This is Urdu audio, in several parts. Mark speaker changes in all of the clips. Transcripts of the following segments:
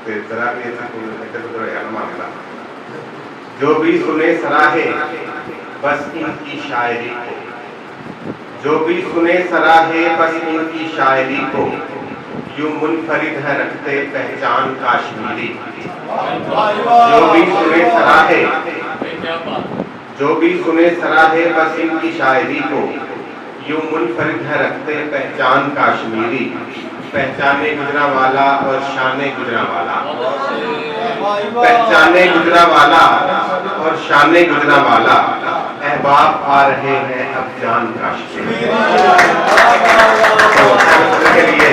Speaker 1: ذرا بھی معاملہ جو بھی سنے سراہے بس ان کی شاعری کو، جو بھی سنے سراہے بس ان کی شاعری کو، یوں منفرد ہے رکھتے پہچان کاشمیری۔ جو بھی سنے سراہے، جو بھی سنے سراہے بس ان کی شاعری کو، یوں منفرد ہے رکھتے پہچان کاشمیری۔ پہچانے گجرا والا اور شان گجرا والا، پہچانے گجرا والا اور شان گجرا والا، احباب آ رہے ہیں اب جان کاشمیری۔ تو کے لیے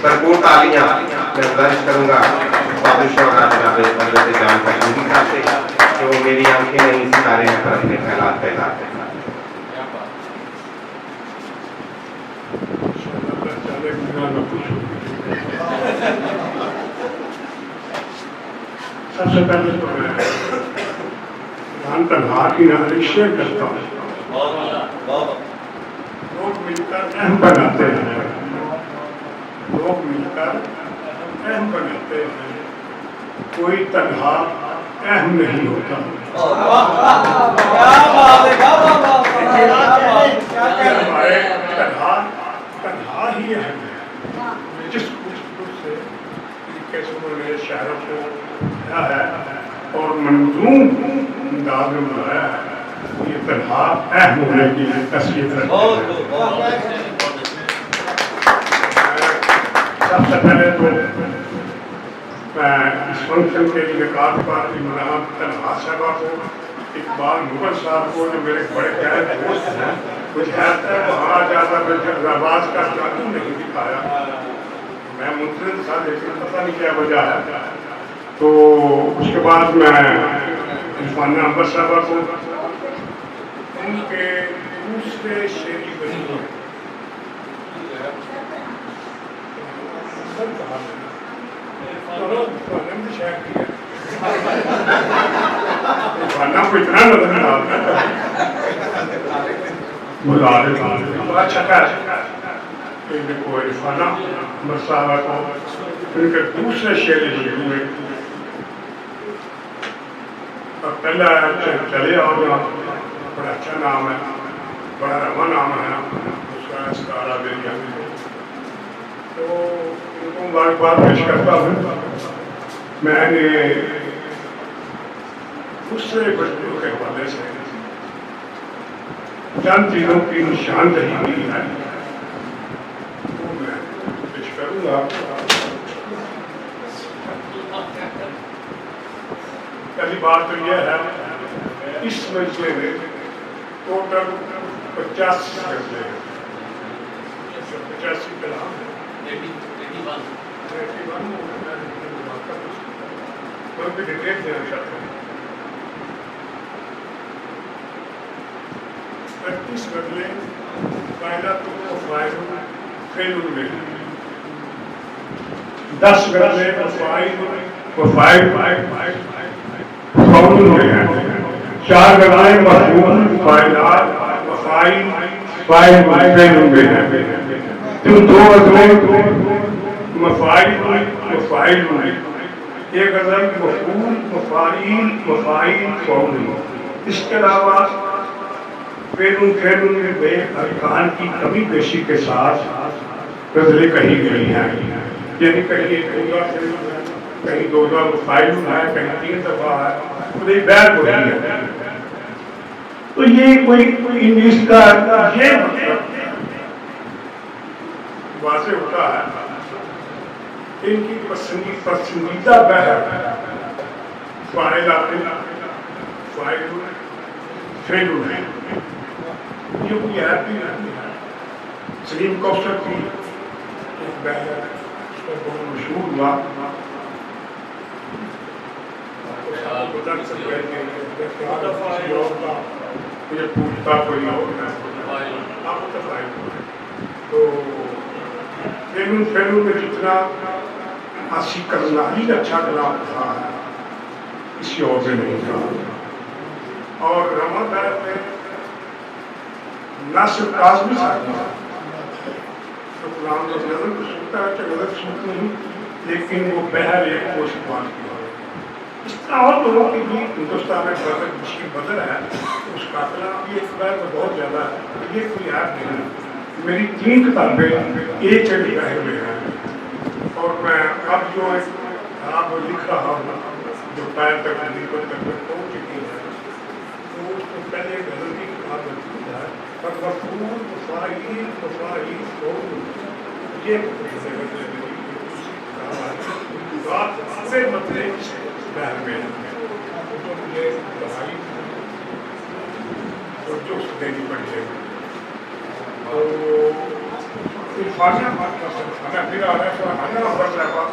Speaker 1: بھرپور تالیاں میں گزارش کروں گا بادشاہ اور جناب حضرت جان کاشمیری صاحب سے کہ وہ میری آنکھیں نہیں ستارے ہیں پر اپنے خیالات پھیلاتے ہیں۔
Speaker 2: سب سے پہلے تو میں جان تنہا کی نازش کرتا ہوں۔ لوگ مل کر اہم بناتے ہیں، لوگ مل کر اہم بناتے ہیں، کوئی تنہا اہم نہیں ہوتا۔ ہمارے تنہا ہی اہم ہے۔ جس سے انہوں نے شہروں کو بنایا ہے اور منظوم انداز میں بنایا ہے، یہ تنہا اہم ہونے کی تصویر ہے۔ سب سے پہلے تو میں اس فنکشن کے انعقاد پر عمران تنہا صاحبہ کو، اقبال مغل صاحب کو جو میرے بڑے پیارے دوست ہیں، کچھ حیرت ہے وہاں جاتا میں آواز کا جادو نہیں دکھایا، میں منتظر تھا لیکن پتہ نہیں کیا وجہ ہے۔ تو اس کے بعد میں عرفانہ عنبر صاحبہ کو ان کے دوسرے شعری وظیفے کو اتنا نظر کو عرفانہ عنبر صاحبہ کو ان کے دوسرے شعری وظیفے میں پہلا چلے اور بڑا اچھا نام ہے، بڑا رواں نام ہے اس کا ستارہ بیریا۔ تو ان کو مبارکباد پیش کرتا ہوں۔ میں نے دوسرے بچوں کے حوالے سے چند چیزوں کی نشاندہی کی ہے، وہ میں پیش کروں گا۔ پہلی بات تو یہ ہے اس مجلے میں ٹوٹل 85 غزلیں ہیں، 85 کلام ہیں، 81 میں بھی ڈیٹیل دینا چاہتا ہوں۔ 35 غزلیں پہلا تو فائل فیل میں، 10 غزلیں وفائل فون میں ہیں، 4 غزلیں مفہوم فائلات وفائل فائل میں ہیں، 2 غزلیں مفائل وفائل میں، 1 غزل مفہوم مفائل وفائل فون میں۔ اس کے علاوہ فیلن میں ارکان کی کمی بیشی کے ساتھ غزلیں کہی گئی ہیں، یعنی کہیں 2 فائل ہے، کہیں 3 دفعہ ہے، خود بیان ہو رہی ہے۔ تو یہ کوئی انگلش کا یہ مطلب واضح ہوتا ہے کہ ان کی پسندیدہ بحر فائل آتے فائل فیل ہے، یہ کوئی ہے بھی نہیں ہے۔ سلیم کوثر کی ایک بحر بہت مشہور ہوا، مجھے پوچھتا کوئی اور تو فیلو میں جتنا آسی کرنالی اچھا کلام تھا کسی اور سے نہیں تھا۔ اور رواں دار میں ناصر کاظمی صاحب جو کلام کو نظر کو سنتا ہے کہ غلط سنت نہیں، لیکن وہ بہر ایک کو استعمال کیا ہے. اس طرح اور لوگوں کی بھی ہندوستان میں بدل مشکل بدل ہے. اس قافلہ بھی ایک بار تو بہت زیادہ ہے. یہ کوئی یاد نہیں ہے. میری 3 کتابیں ایک لکھے ہوئے ہیں اور میں اب جو آپ لکھ رہا ہوں جو پیر تک تک پہنچ چکی ہے تو اس کو پہلے غزل کی کتاب لکھی ہے پر مفہوم مفاہیم یہ بات سے مطلب بہر میں تو مجھے پڑھائی توجہ دینی پڑی ہے. تو فارمیاں بات کر سکتا ہمیں پھر آ رہا ہے تو ہمیں بڑھ رہا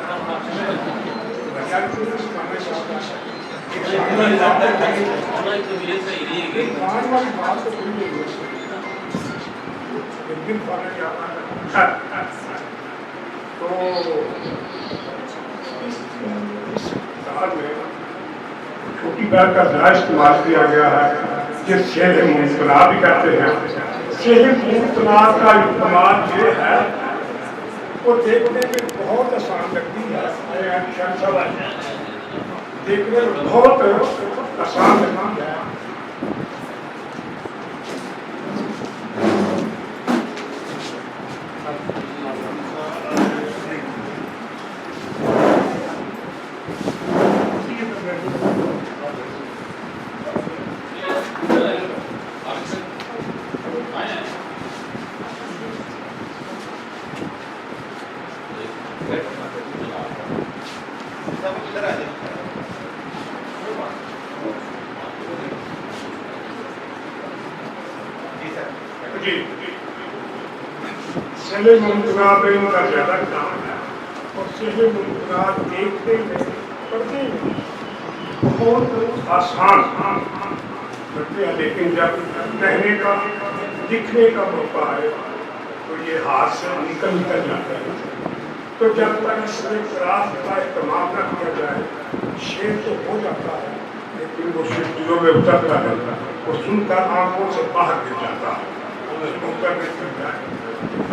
Speaker 2: چھوٹی بات کا ذرا استعمال کیا گیا ہے جس شہر ممکنات بھی کرتے ہیں. شہر ممکنات کا استعمال یہ ہے وہ دیکھنے میں بہت آسان لگتی ہے. دیکھنے میں بہت آسان لگتی ہے. سہل ممکنات ان کا زیادہ کام ہے اور سہل ممکنات دیکھنے میں پڑھنے میں بہت آسان لگتے ہیں. لیکن جب کہنے کا لکھنے کا موقع ہے تو یہ ہاتھ سے نکل جاتا ہے. تو جب تک اس میں قراءت کا اہتمام نہ کیا جائے شعر تو ہو جاتا ہے لیکن وہ شعر دلوں میں اترتا ہے وہ سن کر آنکھوں سے باہر گر جاتا ہے.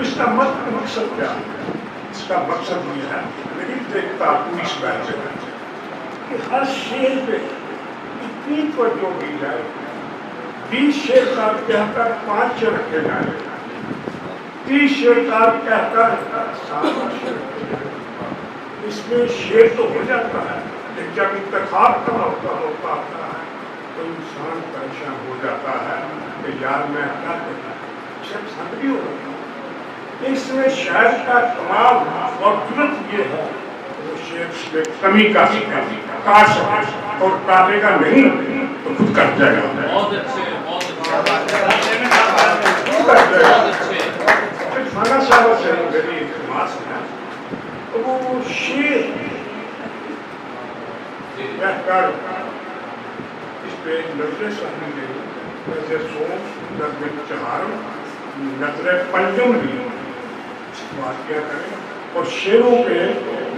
Speaker 2: اس کا مقصد کیا ہے؟ اس کا مقصد یہ ہے میری دیکھتا پولیس بہت ہے کہ ہر شعر پہ اتنی توجہ دی جائے 20 شعر کا کہہ کر 5 رکھے جائیں 30 شعر کا کہہ کر 7 شعر رکھے جائیں. اس میں شعر تو ہو جاتا ہے لیکن جب انتخاب کا موقع ہوتا ہے تو انسان پریشان ہو جاتا ہے کہ یار میں کیا کرتا شب سمجھ بھی ہو رہا ہے. اس میں شاعر کا کمال اور قدرت یہ ہے وہ شعر میں کمی کا کاٹ سکے اور کاٹے گا نہیں تو خود کٹ جائے گا.
Speaker 3: بہت اچھے
Speaker 2: خانہ صاحب سے میری التماس ہے وہ شعر کہہ کر اس پہ نظر سامنے دے نظر سوم نظر چہارم نظر پنجم بھی بات کیا کریں اور شعروں پہ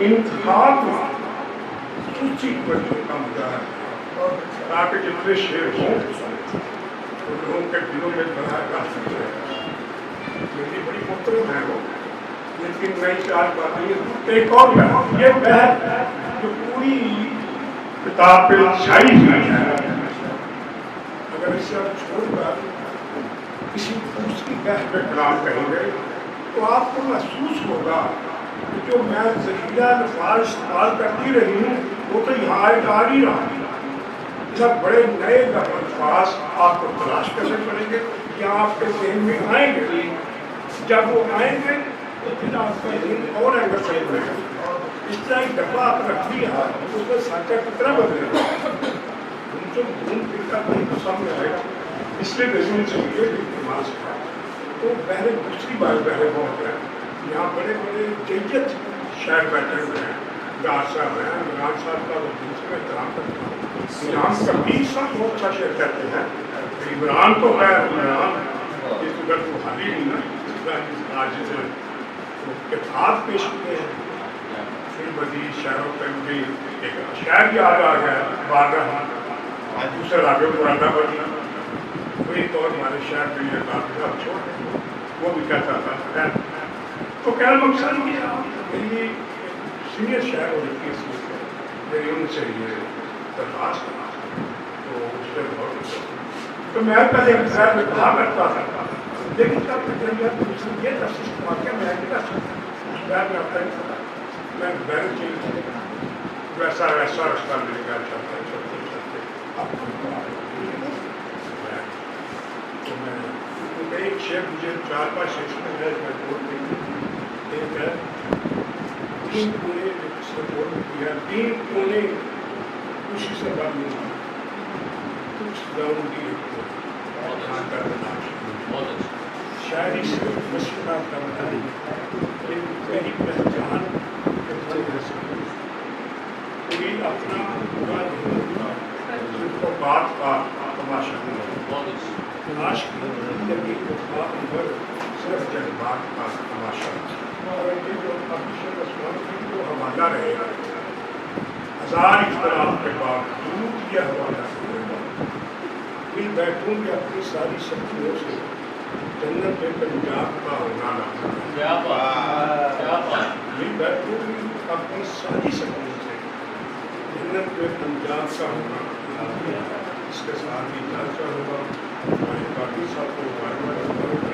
Speaker 2: انتخاب سوچی توجہ کا مدعا ہے تاکہ جتنے شعر ہوں تو لوگوں کے دلوں میں بڑھا کر سکتے ہیں. میری بڑی محترم ہے وہ لیکن میں 4 باتیں ایک اور یہ بحث جو پوری کتاب پہ چھائی ہوئی ہے اگر اسے آپ چھوڑ کر کسی دوسری بحث پہ کلام کہیں گے تو آپ کو محسوس ہوگا کہ جو میں ذخیرہ الفاظ استعمال کرتی رہی ہوں وہ تو یہاں آ نہیں رہا. سب بڑے نئے الفاظ آپ کو تلاش کرنے پڑیں گے یا آپ کے ذہن میں آئیں گے. جب وہ آئیں گے تو پھر آپ کا ذہن اور اینگل صحیح ہوئے گا. اس طرح ایک ڈبہ آپ رکھ دیا اس میں سانچہ کتنا بدلے گا ان سے گھوم پھر کر نہیں تو سامنے آئے گا. اس لیے نظم چاہیے اعتماد ہے تو پہلے دوسری بات پہلے بہت ہے. یہاں بڑے بڑے جیت شاعر بیٹھے ہوئے ہیں. ڈار صاحب ہیں عمران صاحب کا وہ دوسرے احترام کرتا ہوں. عمران کبیر صاحب بہت اچھا شعر کرتے ہیں. عمران تو ہے عمران اس وقت وہ حالی نہیں نا آج کتاب پیش کیے ہیں پھر مزید شاعروں پہ مجھے ایک شاعر بھی یاد آ گیا بار رہا دوسرا آگے مرادہ بنی وہ ایک اور ہمارے شاعر کے لیے کافی چھوڑ وہ بھی کہتا تھا. تو کیا مقصد میری سینئر شاعر اور لکھی اس میں میری ان سے یہ درخواست ہے تو اس پہ بہت تو میں پہلے خیر میں کہا کرتا تھا لیکن تب تک یہ تفصیل واقعہ میں نہیں کر سکتا اس بار میں اپنا نہیں پتا میں بیرن چیز ویسا ویسا رستہ میرے گھر چلتا چلتے چلتے اب تو میں ایک شیخ مجھے 4-5 سیکشن ہے میں بول رہی ایک ہے 3 کونے اس نے بول کیا 3 کونے خوشی سے بند نہیں کچھ گاؤں کی شاعری سے مشورہ کرنا ایک میری پہچان کے بند ہے کوئی اپنا پورا نہیں ہوتا صرف کو بات کا تماشا تلاش کی زندگی کو بات پر صرف جذبات کا تماشا اور یہ جو ابشر عثمان کی جو حوالہ رہے گا 1000 اختلاف کے باوجود یہ حوالہ مل بیٹھوں کہ اپنی ساری شکتیوں سے جنت میں پنجاب کا ہونا مل بیٹھوں کہ اپنی ساری شکتیوں سے جنت میں پنجاب کا ہونا اس کے ساتھ ہی جلسہ ہوگا ہمارے کافی صاحب کو